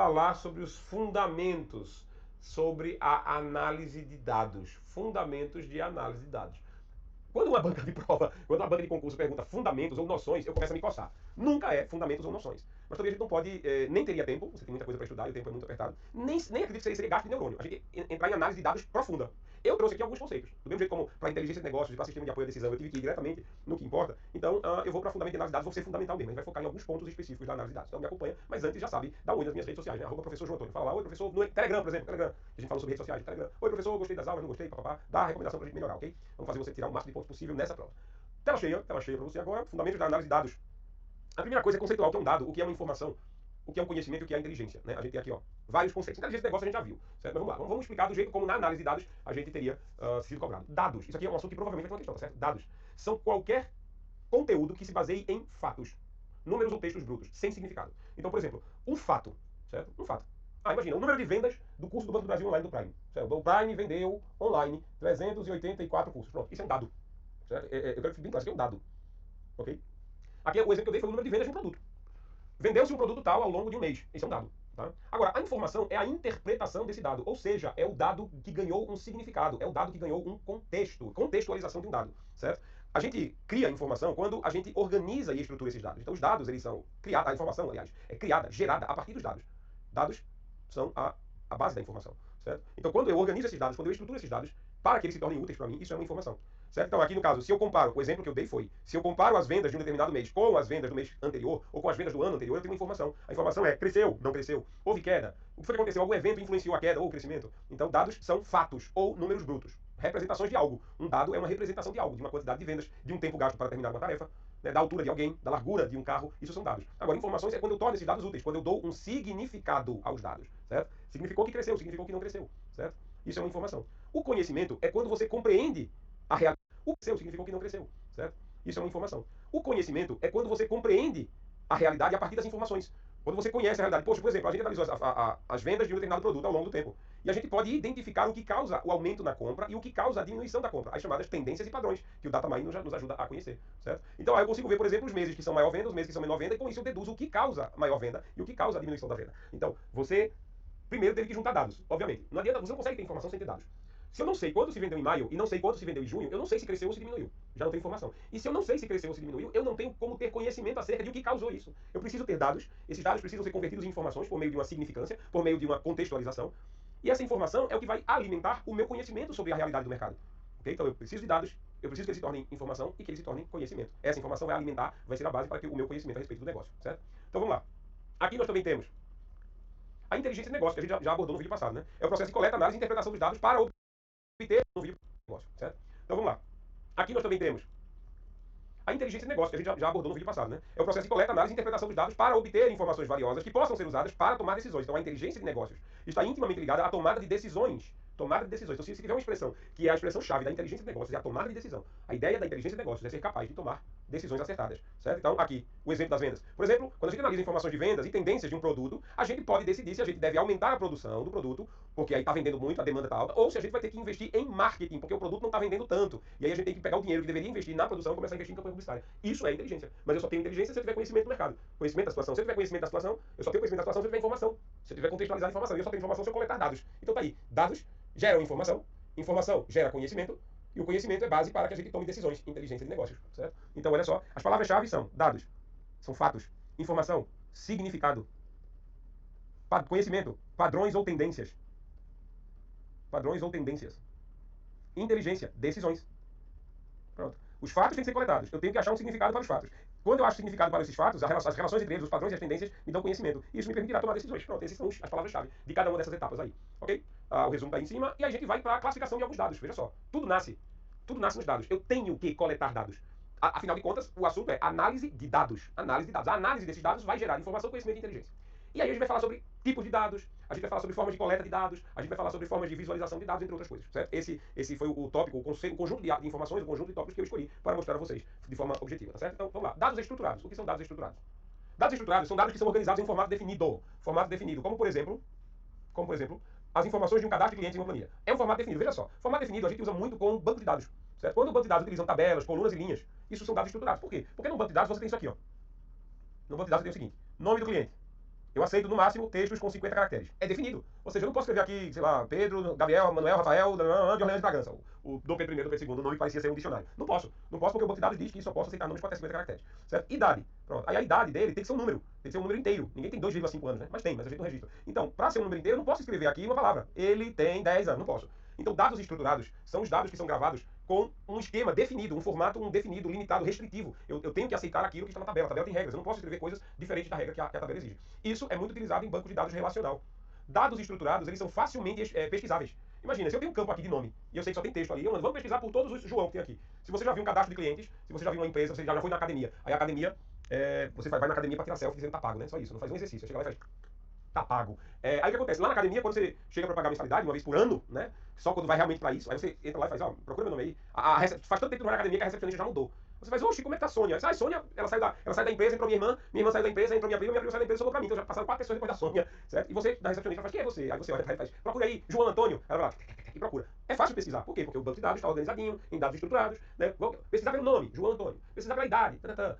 Falar sobre os fundamentos, sobre a análise de dados, fundamentos de análise de dados. Quando uma banca de prova, quando uma banca de concurso pergunta fundamentos ou noções, eu começo a me coçar. Nunca é fundamentos ou noções. Mas também a gente não pode, nem teria tempo, você tem muita coisa para estudar e o tempo é muito apertado, nem acredito que seria gasto de neurônio. A gente entrar em análise de dados profunda. Eu trouxe aqui alguns conceitos. Do mesmo jeito como para inteligência de negócios e para sistema de apoio à decisão, eu tive que ir diretamente no que importa. Então, eu vou para fundamento de análise de dados, vou ser fundamental mesmo. A gente vai focar em alguns pontos específicos da análise de dados. Então, me acompanha, mas antes já sabe, dá um oi nas minhas redes sociais, né? Arroba professor João Antônio. Fala lá, oi professor, no Telegram, por exemplo, Telegram. A gente falou sobre redes sociais, Telegram. Oi professor, gostei das aulas, não gostei, papapá. Dá a recomendação pra gente melhorar, ok? Vamos fazer você tirar o máximo de pontos possível nessa prova. Tela cheia para você agora, fundamentos da análise de dados. A primeira coisa é conceitual, o que é um dado, o que é uma informação, o que é um conhecimento e o que é a inteligência. Né? A gente tem aqui ó, vários conceitos. Inteligência de negócio a gente já viu, certo? Mas vamos lá, vamos explicar do jeito como na análise de dados a gente teria sido cobrado. Dados, isso aqui é um assunto que provavelmente vai ter uma questão, tá certo? Dados são qualquer conteúdo que se baseie em fatos, números ou textos brutos, sem significado. Então, por exemplo, um fato, certo? Um fato. Imagina, o número de vendas do curso do Banco do Brasil online do Prime. Certo? O Prime vendeu online 384 cursos. Pronto, isso é um dado. Certo? Eu quero que fique bem claro, isso aqui é um dado. Ok? Aqui o exemplo que eu dei foi o número de vendas de um produto. Vendeu-se um produto tal ao longo de um mês. Esse é um dado. Tá? Agora, a informação é a interpretação desse dado, ou seja, é o dado que ganhou um significado, é o dado que ganhou um contexto, contextualização de um dado, certo? A gente cria informação quando a gente organiza e estrutura esses dados. Então, os dados, eles são criados, a informação, aliás, é criada, gerada a partir dos dados. Dados são a base da informação, certo? Então, quando eu organizo esses dados, quando eu estruturo esses dados, para que eles se tornem úteis para mim, isso é uma informação. Certo? Então, aqui no caso, se eu comparo, o exemplo que eu dei foi, se eu comparo as vendas de um determinado mês com as vendas do mês anterior, ou com as vendas do ano anterior, eu tenho uma informação. A informação é, cresceu, não cresceu, houve queda, o que foi que aconteceu? Algum evento influenciou a queda ou o crescimento? Então, dados são fatos ou números brutos. Representações de algo. Um dado é uma representação de algo, de uma quantidade de vendas, de um tempo gasto para terminar uma tarefa, né, da altura de alguém, da largura de um carro, isso são dados. Agora, informações é quando eu torno esses dados úteis, quando eu dou um significado aos dados, certo? Significou que cresceu, significou que não cresceu, certo? Isso é uma informação. O conhecimento é quando você compreende a realidade. O que cresceu significou que não cresceu, certo? Isso é uma informação. O conhecimento é quando você compreende a realidade a partir das informações. Quando você conhece a realidade. Poxa, por exemplo, a gente analisou as vendas de um determinado produto ao longo do tempo. E a gente pode identificar o que causa o aumento na compra e o que causa a diminuição da compra. As chamadas tendências e padrões, que o DataMine nos ajuda a conhecer, certo? Então, aí eu consigo ver, por exemplo, os meses que são maior venda, os meses que são menor venda, e com isso eu deduzo o que causa maior venda e o que causa a diminuição da venda. Então, você primeiro teve que juntar dados, obviamente. Não adianta, você não consegue ter informação sem ter dados. Se eu não sei quanto se vendeu em maio e não sei quanto se vendeu em junho, eu não sei se cresceu ou se diminuiu. Já não tenho informação. E se eu não sei se cresceu ou se diminuiu, eu não tenho como ter conhecimento acerca de o que causou isso. Eu preciso ter dados, esses dados precisam ser convertidos em informações por meio de uma significância, por meio de uma contextualização. E essa informação é o que vai alimentar o meu conhecimento sobre a realidade do mercado. Okay? Então eu preciso de dados, eu preciso que eles se tornem informação e que eles se tornem conhecimento. Essa informação vai alimentar, vai ser a base para que o meu conhecimento a respeito do negócio, certo? Então vamos lá. Aqui nós também temos a inteligência de negócio, que a gente já abordou no vídeo passado, né? É o processo de coleta, análise e interpretação dos dados para obter no vídeo de negócio, certo? Então vamos lá. Aqui nós também temos a inteligência de negócio, que a gente já abordou no vídeo passado, né? É o processo de coleta, análise e interpretação dos dados para obter informações valiosas que possam ser usadas para tomar decisões. Então a inteligência de negócios está intimamente ligada à tomada de decisões. Tomada de decisões. Então, se tiver uma expressão que é a expressão-chave da inteligência de negócios, é a tomada de decisão. A ideia da inteligência de negócios é ser capaz de tomar decisões acertadas, certo? Então, aqui, o exemplo das vendas. Por exemplo, quando a gente analisa informações de vendas e tendências de um produto, a gente pode decidir se a gente deve aumentar a produção do produto, porque aí está vendendo muito, a demanda está alta, ou se a gente vai ter que investir em marketing, porque o produto não está vendendo tanto. E aí a gente tem que pegar o dinheiro que deveria investir na produção e começar a investir em campanha publicitária. Isso é inteligência. Mas eu só tenho inteligência se eu tiver conhecimento do mercado. Conhecimento da situação. Se eu tiver conhecimento da situação, eu só tenho conhecimento da situação se eu tiver informação. Se eu tiver contextualizado a informação. E eu só tenho informação se eu coletar dados. Então tá aí. Dados geram informação, informação gera conhecimento, e o conhecimento é base para que a gente tome decisões, inteligência de negócios, certo? Então, olha só, as palavras-chave são dados, são fatos, informação, significado, conhecimento, padrões ou tendências, inteligência, decisões. Pronto. Os fatos têm que ser coletados. Eu tenho que achar um significado para os fatos. Quando eu acho significado para esses fatos, as relações entre eles, os padrões e as tendências me dão conhecimento. Isso me permitirá tomar decisões. Pronto, essas são as palavras-chave de cada uma dessas etapas aí. Ok? O resumo está aí em cima e a gente vai para a classificação de alguns dados. Veja só, tudo nasce nos dados. Eu tenho que coletar dados. Afinal de contas, o assunto é análise de dados. Análise de dados. A análise desses dados vai gerar informação, conhecimento e inteligência. E aí a gente vai falar sobre tipos de dados, a gente vai falar sobre formas de coleta de dados, a gente vai falar sobre formas de visualização de dados, entre outras coisas, certo? Esse foi o tópico, o conjunto de informações, o conjunto de tópicos que eu escolhi para mostrar a vocês de forma objetiva, tá certo? Então, vamos lá. Dados estruturados. O que são dados estruturados? Dados estruturados são dados que são organizados em formato definido. Formato definido, como por exemplo, as informações de um cadastro de clientes em uma planilha. É um formato definido. Veja só, formato definido a gente usa muito com banco de dados, certo? Quando o banco de dados utiliza tabelas, colunas e linhas, isso são dados estruturados. Por quê? Porque no banco de dados você tem isso aqui, ó. No banco de dados você tem o seguinte: nome do cliente, Eu aceito, no máximo, textos com 50 caracteres. É definido. Ou seja, eu não posso escrever aqui, sei lá, Pedro, Gabriel, Manuel, Rafael, de Orleans de Bragança. O Dom Pedro I, Dom Pedro II, o nome parecia ser um dicionário. Não posso. Não posso porque o banco de dados diz que só posso aceitar números com até 50 caracteres. Certo? Idade. Pronto. Aí a idade dele tem que ser um número. Tem que ser um número inteiro. Ninguém tem 2,5 anos, né? Mas tem, mas a gente não registra. Então, para ser um número inteiro, eu não posso escrever aqui uma palavra. Ele tem 10 anos. Não posso. Então, dados estruturados são os dados que são gravados com um esquema definido, um formato definido, limitado, restritivo. Eu tenho que aceitar aquilo que está na tabela. A tabela tem regras. Eu não posso escrever coisas diferentes da regra que a tabela exige. Isso é muito utilizado em bancos de dados relacional. Dados estruturados, eles são facilmente pesquisáveis. Imagina, se eu tenho um campo aqui de nome, e eu sei que só tem texto ali, eu mando, vamos pesquisar por todos os João que tem aqui. Se você já viu um cadastro de clientes, se você já viu uma empresa, você já foi na academia. Aí a academia, você vai na academia para tirar selfie dizendo tá pago, né? Só isso, não faz um exercício. Você chega lá e faz tá pago. Aí o que acontece? Lá na academia, quando você chega para pagar mensalidade, uma vez por ano, né? Só quando vai realmente para isso, aí você entra lá e faz, ó, procura meu nome aí. Faz tanto tempo que não vai na academia que a recepcionista já mudou. Você faz, oxi, como é que tá a Sônia? Ah, Sônia, ela saiu da empresa, entrou minha irmã saiu da empresa, entrou minha prima saiu da empresa, sobrou pra mim. Então já passaram 4 pessoas depois da Sônia, certo? E você, da recepcionista, faz, quem é você? Aí você olha e faz, procura aí, João Antônio. Ela vai lá, e procura. É fácil pesquisar. Por quê? Porque o banco de dados está organizadinho, em dados estruturados, né? Pesquisar pelo nome, João Antônio. Pesquisar pela idade,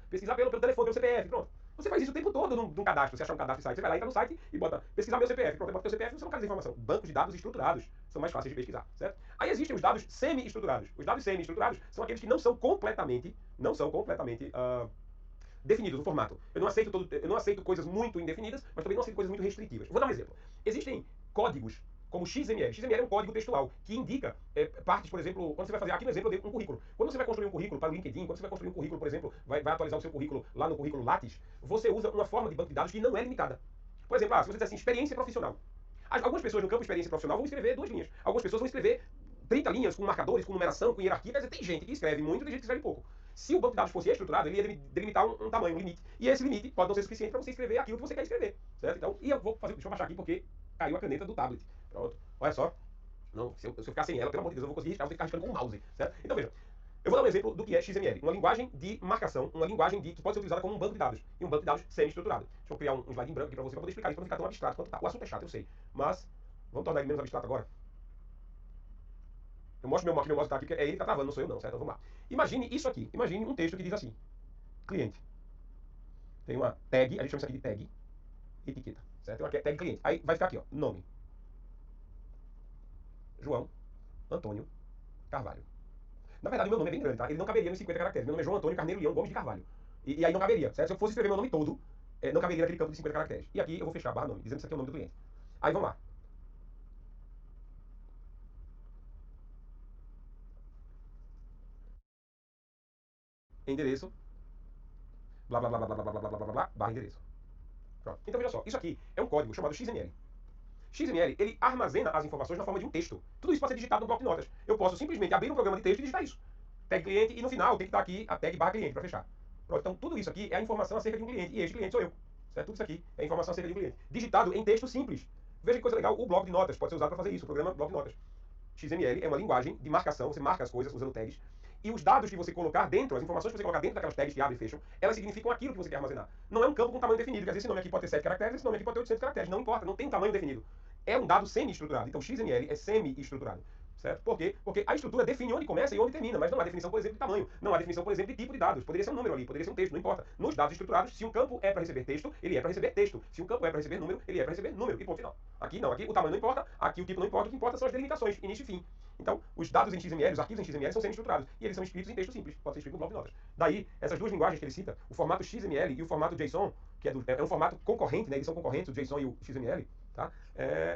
pesquisar pelo telefone, pelo CPF, pronto. Você faz isso o tempo todo num cadastro. Você acha um cadastro de site, você vai lá, entra no site e bota pesquisar meu CPF. Pronto, bota teu CPF e você não localiza a informação. Bancos de dados estruturados são mais fáceis de pesquisar, certo? Aí existem os dados semi-estruturados. Os dados semi-estruturados são aqueles que não são completamente definidos no formato. Eu não aceito coisas muito indefinidas, mas também não aceito coisas muito restritivas. Vou dar um exemplo. Existem códigos como XML. XML é um código textual que indica partes, por exemplo, quando você vai fazer, aqui no exemplo eu dei um currículo. Quando você vai construir um currículo para o LinkedIn, quando você vai construir um currículo, por exemplo, vai atualizar o seu currículo lá no currículo Lattes, você usa uma forma de banco de dados que não é limitada. Por exemplo, se você disser assim, experiência profissional. Algumas pessoas no campo experiência profissional vão escrever 2 linhas. Algumas pessoas vão escrever 30 linhas com marcadores, com numeração, com hierarquia. Quer dizer, tem gente que escreve muito e tem gente que escreve pouco. Se o banco de dados fosse estruturado, ele ia delimitar um tamanho, um limite. E esse limite pode não ser suficiente para você escrever aquilo que você quer escrever, certo? Então, e eu vou fazer, deixa eu baixar aqui porque caiu a caneta do tablet. Pronto, olha só. Não, se eu ficar sem ela, pelo amor de Deus, eu vou conseguir riscar, vou ter que ficar riscando com o mouse, certo? Então veja, eu vou dar um exemplo do que é XML, uma linguagem de marcação, uma linguagem que pode ser utilizada como um banco de dados, e um banco de dados semi-estruturado. Deixa eu criar um slide em branco aqui para você, para poder explicar isso, para não ficar tão abstrato quanto tá. O assunto é chato, eu sei, mas vamos tornar ele menos abstrato agora. Eu mostro meu mouse tá aqui, porque é ele que tá travando, não sou eu não, certo? Então vamos lá. Imagine isso aqui, imagine um texto que diz assim, cliente. Tem uma tag, a gente chama isso aqui de tag, etiqueta, certo? Tem uma tag cliente. Aí vai ficar aqui, ó, nome. João Antônio Carvalho. Na verdade, o meu nome é bem grande, tá? Ele não caberia nos 50 caracteres. Meu nome é João Antônio Carneiro Leão Gomes de Carvalho. E aí não caberia, certo? Se eu fosse escrever meu nome todo, não caberia naquele campo de 50 caracteres. E aqui eu vou fechar barra nome, dizendo que isso aqui é o nome do cliente. Aí vamos lá. Endereço. Blá, blá, blá, blá, blá, blá, blá, blá, blá, blá, blá, barra endereço. Pronto. Então veja só, isso aqui é um código chamado XML. XML, ele armazena as informações na forma de um texto. Tudo isso pode ser digitado no bloco de notas. Eu posso simplesmente abrir um programa de texto e digitar isso. Tag cliente e no final tem que estar aqui a tag barra cliente para fechar. Pronto, então tudo isso aqui é a informação acerca de um cliente. E este cliente sou eu. Certo? Tudo isso aqui é a informação acerca de um cliente. Digitado em texto simples. Veja que coisa legal, o bloco de notas pode ser usado para fazer isso, o programa bloco de notas. XML é uma linguagem de marcação, você marca as coisas usando tags. E os dados que você colocar dentro, as informações que você colocar dentro daquelas tags que abrem e fecham, elas significam aquilo que você quer armazenar. Não é um campo com tamanho definido. Quer dizer, esse nome aqui pode ter 7 caracteres, esse nome aqui pode ter 800 caracteres. Não importa, não tem tamanho definido. É um dado semi-estruturado. Então, XML é semi-estruturado. Certo? Por quê? Porque a estrutura define onde começa e onde termina, mas não há definição, por exemplo, de tamanho. Não há definição, por exemplo, de tipo de dados. Poderia ser um número ali, poderia ser um texto, não importa. Nos dados estruturados, se um campo é para receber texto, ele é para receber texto. Se um campo é para receber número, ele é para receber número. E ponto final. Aqui não, aqui o tamanho não importa, aqui o tipo não importa, o que importa são as delimitações, início e fim. Então, os dados em XML, os arquivos em XML são semi-estruturados. E eles são escritos em texto simples, pode ser escrito no bloco de notas. Daí, essas duas linguagens que ele cita, o formato XML e o formato JSON, que é um formato concorrente, né? Eles são concorrentes, o JSON e o XML, tá?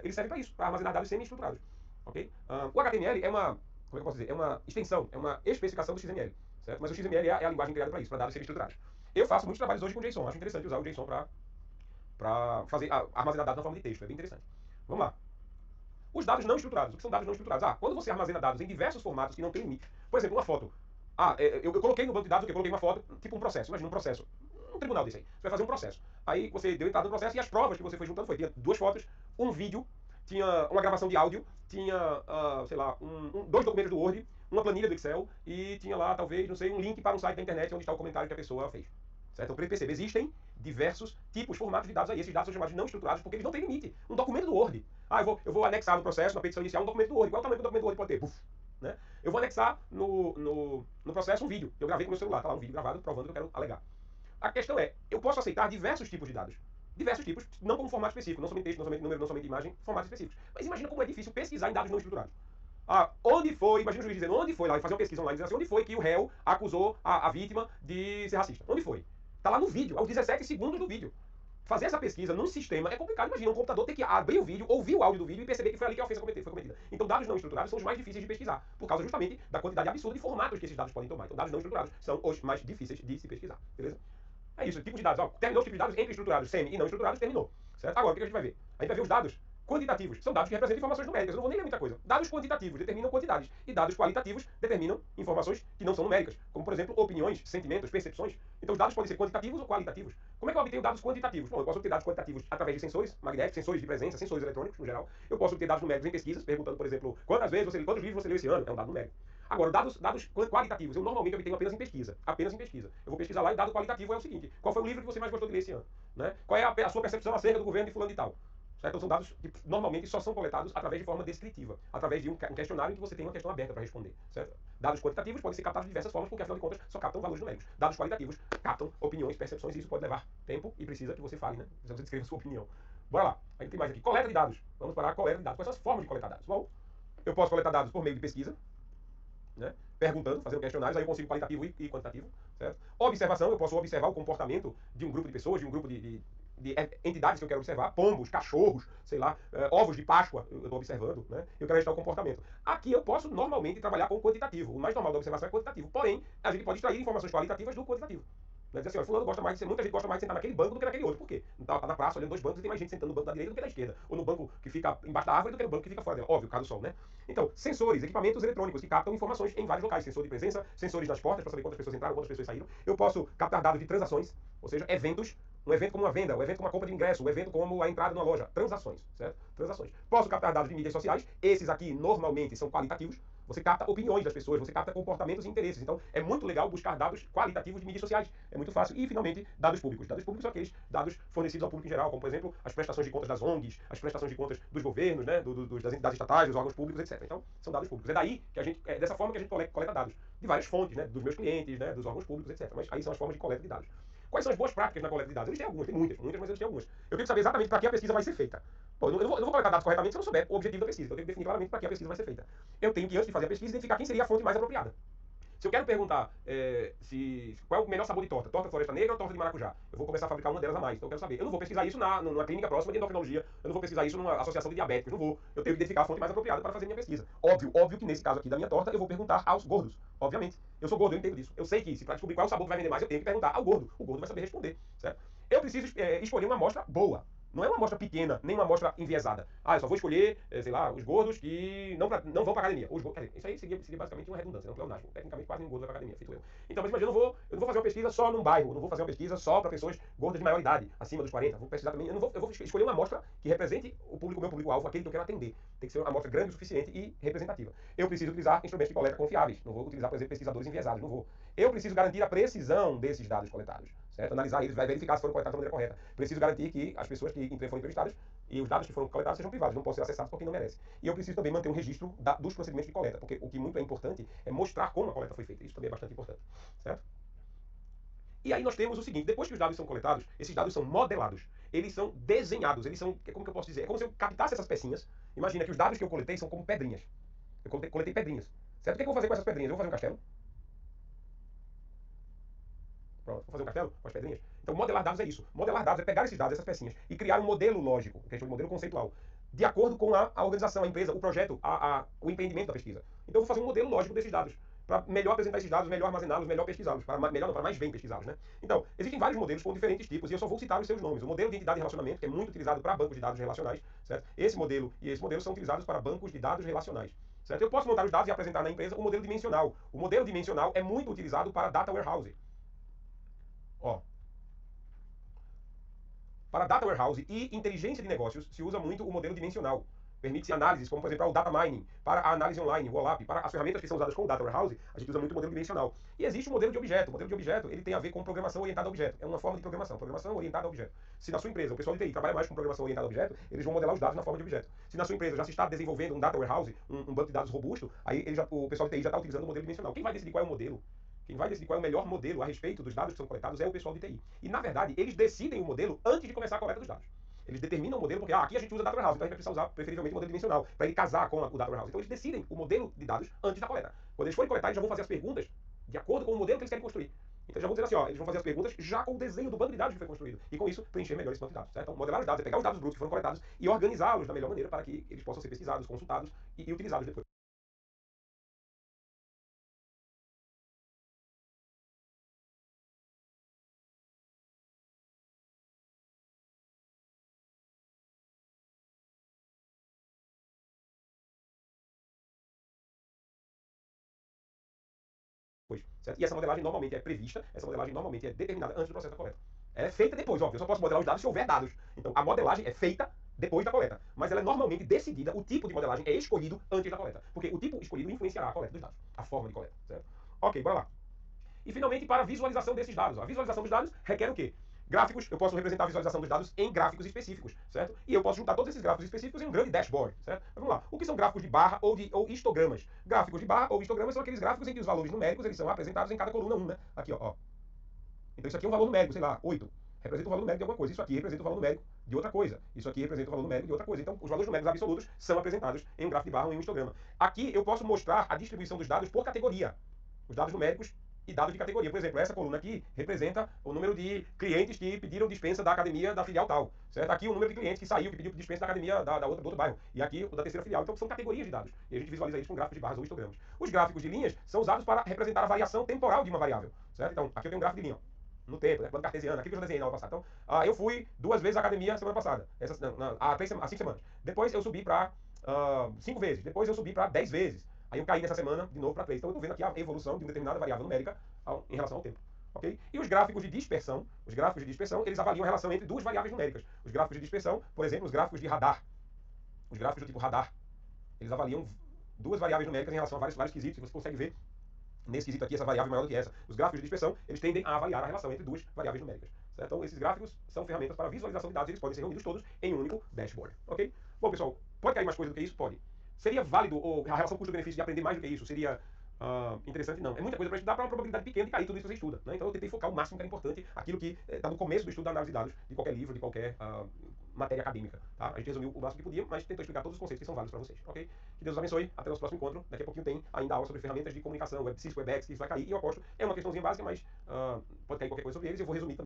Eles servem para isso, para armazenar dados semi-estruturados. Ok? O HTML é uma, como é que eu posso dizer? É uma extensão, é uma especificação do XML. Certo? Mas o XML é a linguagem criada para isso, para dados semi-estruturados. Eu faço muitos trabalhos hoje com JSON. Acho interessante usar o JSON para fazer armazenar dados na forma de texto. É bem interessante. Vamos lá. Os dados não estruturados. O que são dados não estruturados? Quando você armazena dados em diversos formatos que não tem limite. Por exemplo, uma foto. Eu coloquei no banco de dados, eu coloquei uma foto, tipo um processo. Imagina um processo. Um tribunal desse aí. Você vai fazer um processo. Aí você deu entrada no processo e as provas que você foi juntando tinha 2 fotos, um vídeo, tinha uma gravação de áudio, tinha, sei lá, 2 documentos do Word, uma planilha do Excel e tinha lá, talvez, não sei, um link para um site da internet onde está o comentário que a pessoa fez. Certo? Então, para perceber, existem diversos tipos, formatos de dados aí. Esses dados são chamados de não estruturados porque eles não têm limite. Um documento do Word. Eu vou anexar no processo, na petição inicial, um documento do Word. Qual é o tamanho que o documento do Word pode ter? Puf, né? Eu vou anexar no processo um vídeo. Eu gravei com o meu celular, tá lá um vídeo gravado provando que eu quero alegar. A questão é, eu posso aceitar diversos tipos de dados. Diversos tipos, não como formato específico, não somente texto, não somente número, não somente imagem, formatos específicos. Mas imagina como é difícil pesquisar em dados não estruturados. Onde foi, imagina o juiz dizendo, onde foi lá, fazer uma pesquisa online, dizer assim, onde foi que o réu acusou a vítima de ser racista? Onde foi? Tá lá no vídeo, aos 17 segundos do vídeo. Fazer essa pesquisa num sistema é complicado. Imagina, um computador ter que abrir o vídeo, ouvir o áudio do vídeo e perceber que foi ali que a ofensa foi cometida. Então, dados não estruturados são os mais difíceis de pesquisar, por causa justamente da quantidade absurda de formatos que esses dados podem tomar. Então, dados não estruturados são os mais difíceis de se pesquisar, beleza? É isso, tipos de dados. Terminou os tipos de dados entre estruturados, semi e não estruturados, terminou. Certo? Agora, o que a gente vai ver? A gente vai ver os dados quantitativos. São dados que representam informações numéricas. Eu não vou nem ler muita coisa. Dados quantitativos determinam quantidades. E dados qualitativos determinam informações que não são numéricas. Como, por exemplo, opiniões, sentimentos, percepções. Então, os dados podem ser quantitativos ou qualitativos. Como é que eu obtenho dados quantitativos? Bom, eu posso obter dados quantitativos através de sensores magnéticos, sensores de presença, sensores eletrônicos, no geral. Eu posso obter dados numéricos em pesquisas, perguntando, por exemplo, quantos livros você leu esse ano? É um dado numérico. Agora, dados qualitativos, eu normalmente obtenho apenas em pesquisa. Apenas em pesquisa. Eu vou pesquisar lá e o dado qualitativo é o seguinte: qual foi o livro que você mais gostou de ler esse ano? Né? Qual é a sua percepção acerca do governo de fulano e tal? Certo? Então, são dados que normalmente só são coletados através de forma descritiva, através de um questionário em que você tem uma questão aberta para responder. Certo? Dados quantitativos podem ser captados de diversas formas, porque afinal de contas só captam valores numéricos. Dados qualitativos captam opiniões, percepções, e isso pode levar tempo e precisa que você fale, né? Precisa que você descreva a sua opinião. Bora lá. Aí tem mais aqui. Coleta de dados. Vamos para a coleta de dados. Quais são as formas de coletar dados? Bom, eu posso coletar dados por meio de pesquisa, né? Perguntando, fazendo questionários, aí eu consigo qualitativo e quantitativo, certo? Observação, eu posso observar o comportamento de um grupo de pessoas, de um grupo de entidades que eu quero observar, pombos, cachorros, sei lá, ovos de Páscoa, eu estou observando, né? Eu quero registrar o comportamento. Aqui eu posso normalmente trabalhar com quantitativo. O mais normal da observação é quantitativo. Porém, a gente pode extrair informações qualitativas do quantitativo. Dizer assim, fulano gosta mais de muita gente gosta mais de sentar naquele banco do que naquele outro. Por quê? Tá na praça olhando dois bancos e tem mais gente sentando no banco da direita do que da esquerda. Ou no banco que fica embaixo da árvore do que no banco que fica fora dela. Óbvio, caso do sol, né? Então, sensores, equipamentos eletrônicos que captam informações em vários locais. Sensor de presença, sensores nas portas para saber quantas pessoas entraram, quantas pessoas saíram. Eu posso captar dados de transações, ou seja, eventos. Um evento como uma venda, um evento como uma compra de ingresso, um evento como a entrada numa loja. Transações, certo? Transações. Posso captar dados de mídias sociais. Esses aqui normalmente são qualitativos. Você capta opiniões das pessoas, você capta comportamentos e interesses. Então, é muito legal buscar dados qualitativos de mídias sociais. É muito fácil. E, finalmente, dados públicos. Dados públicos são aqueles dados fornecidos ao público em geral, como, por exemplo, as prestações de contas das ONGs, as prestações de contas dos governos, né, das entidades estatais, dos órgãos públicos, etc. Então, são dados públicos. É daí que a gente, dessa forma que a gente coleta dados. De várias fontes, né, dos meus clientes, né, dos órgãos públicos, etc. Mas aí são as formas de coleta de dados. Quais são as boas práticas na coleta de dados? Eles têm algumas, tem muitas, mas eles têm algumas. Eu tenho que saber exatamente para que a pesquisa vai ser feita. Pô, eu não vou coletar dados corretamente se eu não souber o objetivo da pesquisa. Então, eu tenho que definir claramente para que a pesquisa vai ser feita. Eu tenho que, antes de fazer a pesquisa, identificar quem seria a fonte mais apropriada. Se eu quero perguntar qual é o melhor sabor de torta, torta floresta negra ou torta de maracujá, eu vou começar a fabricar uma delas a mais. Então eu quero saber. Eu não vou pesquisar isso numa clínica próxima de endocrinologia, eu não vou pesquisar isso numa associação de diabéticos, não vou. Eu tenho que identificar a fonte mais apropriada para fazer minha pesquisa. Óbvio que nesse caso aqui da minha torta, eu vou perguntar aos gordos. Obviamente. Eu sou gordo, eu entendo disso. Eu sei que, se para descobrir qual é o sabor que vai vender mais, eu tenho que perguntar ao gordo. O gordo vai saber responder, certo? Eu preciso escolher uma amostra boa. Não é uma amostra pequena, nem uma amostra enviesada. Eu só vou escolher, sei lá, os gordos que não vão pra academia. Isso aí seria basicamente uma redundância, não pleonasmo. Tecnicamente, quase nenhum gordo vai pra academia, feito eu. Então, mas imagina, eu não vou fazer uma pesquisa só num bairro, não vou fazer uma pesquisa só para pessoas gordas de maior idade, acima dos 40. Vou pesquisar também, eu vou escolher uma amostra que represente o meu público-alvo, aquele que eu quero atender. Tem que ser uma amostra grande o suficiente e representativa. Eu preciso utilizar instrumentos de coleta confiáveis. Não vou utilizar, por exemplo, pesquisadores enviesados, não vou. Eu preciso garantir a precisão desses dados coletados, certo? Analisar eles, vai verificar se foram coletados da maneira correta. Preciso garantir que as pessoas que foram entrevistadas e os dados que foram coletados sejam privados, não podem ser acessados por quem não merece. E eu preciso também manter um registro dos procedimentos de coleta, porque o que muito é importante é mostrar como a coleta foi feita. Isso também é bastante importante, certo? E aí nós temos o seguinte, depois que os dados são coletados, esses dados são modelados, eles são desenhados, eles são, como que eu posso dizer? É como se eu captasse essas pecinhas. Imagina que os dados que eu coletei são como pedrinhas. Eu coletei pedrinhas, certo? O que eu vou fazer com essas pedrinhas? Eu vou fazer um castelo. Pronto, vou fazer um castelo com as pedrinhas. Então, modelar dados é isso. Modelar dados é pegar esses dados, essas pecinhas, e criar um modelo lógico, que é um modelo conceitual, de acordo com a organização, a empresa, o projeto, o empreendimento da pesquisa. Então, eu vou fazer um modelo lógico desses dados, para melhor apresentar esses dados, melhor armazená-los, melhor pesquisá-los, para mais bem pesquisá-los, né? Então, existem vários modelos com diferentes tipos, e eu só vou citar os seus nomes. O modelo de entidade de relacionamento, que é muito utilizado para bancos de dados relacionais, certo? Esse modelo e esse modelo são utilizados para bancos de dados relacionais. Certo? Eu posso montar os dados e apresentar na empresa o modelo dimensional. O modelo dimensional é muito utilizado para data warehouse. Ó, para data warehouse e inteligência de negócios se usa muito o modelo dimensional. Permite-se análises, como por exemplo o data mining, para a análise online, o OLAP, para as ferramentas que são usadas com o data warehouse, a gente usa muito o modelo dimensional. E existe o modelo de objeto. O modelo de objeto ele tem a ver com programação orientada a objeto. É uma forma de programação orientada a objeto. Se na sua empresa o pessoal de TI trabalha mais com programação orientada a objeto, eles vão modelar os dados na forma de objeto. Se na sua empresa já se está desenvolvendo um data warehouse, um banco de dados robusto, aí o pessoal de TI já está utilizando o modelo dimensional. Quem vai decidir qual é o modelo Quem vai decidir qual é o melhor modelo a respeito dos dados que são coletados é o pessoal de TI. E, na verdade, eles decidem o modelo antes de começar a coleta dos dados. Eles determinam o modelo porque aqui a gente usa Data Warehouse, então a gente vai precisar usar preferivelmente o modelo dimensional, para ele casar com o Data Warehouse. Então eles decidem o modelo de dados antes da coleta. Quando eles forem coletar, eles já vão fazer as perguntas de acordo com o modelo que eles querem construir. Então já vão dizer assim, eles vão fazer as perguntas já com o desenho do banco de dados que foi construído. E com isso, preencher melhor esse banco de dados. Certo? Então, modelar os dados é pegar os dados brutos que foram coletados e organizá-los da melhor maneira para que eles possam ser pesquisados, consultados e utilizados depois. Certo? E essa modelagem normalmente é prevista, essa modelagem normalmente é determinada antes do processo da coleta. Ela é feita depois, óbvio. Eu só posso modelar os dados se houver dados. Então, a modelagem é feita depois da coleta. Mas ela é normalmente decidida, o tipo de modelagem é escolhido antes da coleta. Porque o tipo escolhido influenciará a coleta dos dados, a forma de coleta. Certo? Ok, bora lá. E finalmente, para a visualização desses dados. A visualização dos dados requer o quê? Gráficos, eu posso representar a visualização dos dados em gráficos específicos, certo? E eu posso juntar todos esses gráficos específicos em um grande dashboard, certo? Mas vamos lá. O que são gráficos de barra ou histogramas? Gráficos de barra ou histogramas são aqueles gráficos em que os valores numéricos eles são apresentados em cada coluna 1, né? Aqui, ó. Então isso aqui é um valor numérico, sei lá, 8. Representa o valor numérico de alguma coisa. Isso aqui representa o valor numérico de outra coisa. Isso aqui representa o valor numérico de outra coisa. Então, os valores numéricos absolutos são apresentados em um gráfico de barra ou em um histograma. Aqui eu posso mostrar a distribuição dos dados por categoria. Os dados numéricos e dados de categoria. Por exemplo, essa coluna aqui representa o número de clientes que pediram dispensa da academia da filial tal. Certo? Aqui o número de clientes que saiu, que pediu dispensa da academia do outro bairro. E aqui o da terceira filial. Então são categorias de dados. E a gente visualiza isso com gráficos de barras ou histogramas. Os gráficos de linhas são usados para representar a variação temporal de uma variável. Certo? Então, aqui eu tenho um gráfico de linha. No tempo, né? Plano cartesiano, aquilo que eu já desenhei na aula passada. Então, eu fui 2 vezes à academia semana passada. Há 5 semanas. Depois eu subi para 5 vezes. Depois eu subi para 10 vezes. Aí eu caí nessa semana de novo para 3. Então eu estou vendo aqui a evolução de uma determinada variável numérica em relação ao tempo. Okay? E os gráficos de dispersão, eles avaliam a relação entre duas variáveis numéricas. Os gráficos de dispersão, por exemplo, os gráficos de radar. Os gráficos do tipo radar, eles avaliam duas variáveis numéricas em relação a vários quesitos. Você consegue ver nesse quesito aqui, essa variável maior do que essa. Os gráficos de dispersão, eles tendem a avaliar a relação entre duas variáveis numéricas. Certo? Então, esses gráficos são ferramentas para visualização de dados, eles podem ser reunidos todos em um único dashboard. Ok? Bom, pessoal, pode cair mais coisa do que isso? Pode. Seria válido, ou a relação custo-benefício de aprender mais do que isso? Seria interessante? Não. É muita coisa para estudar, para uma probabilidade pequena de cair tudo isso que você estuda. Né? Então, eu tentei focar o máximo que era importante, aquilo que está no começo do estudo da análise de dados, de qualquer livro, de qualquer matéria acadêmica. Tá? A gente resumiu o máximo que podia, mas tentou explicar todos os conceitos que são válidos para vocês. Ok? Que Deus os abençoe. Até o nosso próximo encontro. Daqui a pouquinho tem ainda aula sobre ferramentas de comunicação, WebSys, WebEx, que isso vai cair. E eu aposto, é uma questãozinha básica, mas pode cair qualquer coisa sobre eles. Eu vou resumir também.